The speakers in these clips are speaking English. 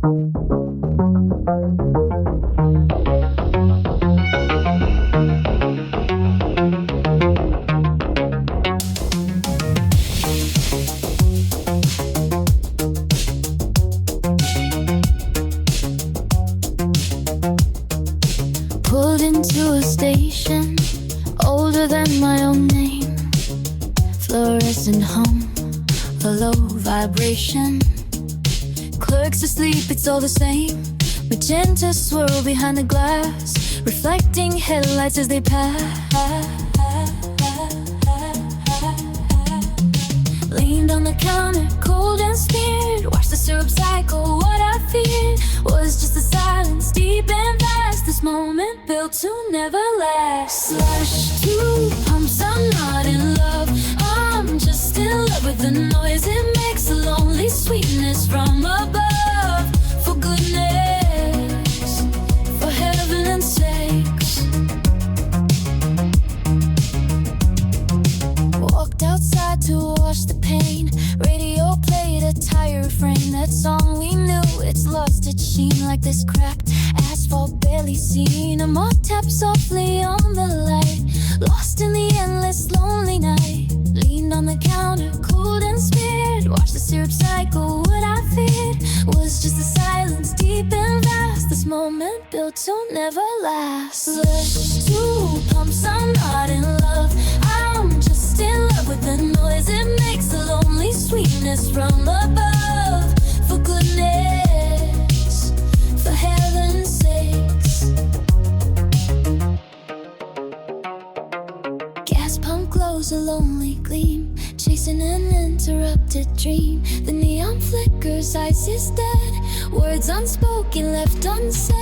Pulled into a station, older than my own name. Fluorescent hum, a low vibration. Clerks asleep, it's all the same. Magenta swirl behind the glass, reflecting headlights as they pass. Leaned on the counter, cold and scared. Watched the syrup cycle, what I feared was just the silence, deep and vast. This moment built to never last. Slush, 2 pumps, I'm not in love. I'm just in love with the noise it makes, the lonely sweetness from above. For goodness, for heaven's sakes. Walked outside to wash the pain. Radio played a tire refrain. That song we knew, it's lost its sheen like this cracked asphalt barely seen. A moth tapped softly on the light, lost in the endless lonely night. Leaned on the counter, cold and scared. Watched the syrup cycle, what I feared was just the silence, deep and vast. This moment built to never last. Slush, 2 pumps, I'm not in love. I'm just in love with the noise it makes, the lonely sweetness from above. For goodness, for heaven's sakes. Gas pump glows a lonely gleam, chasing an interrupted dream. The neon flickers, ice is dead, words unspoken left unsaid.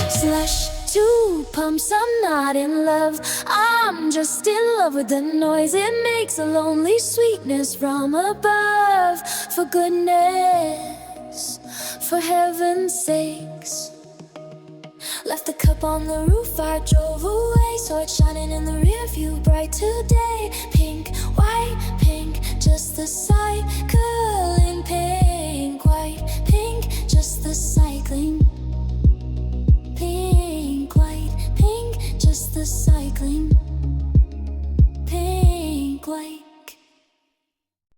Slush, 2 pumps, I'm not in love. I'm just in love with the noise it makes, a lonely sweetness from above. For goodness, for heaven's sakes. Left the cup on the roof, I drove away. Saw it shining in the rear view, bright today. Pink, white, pink, just the sight could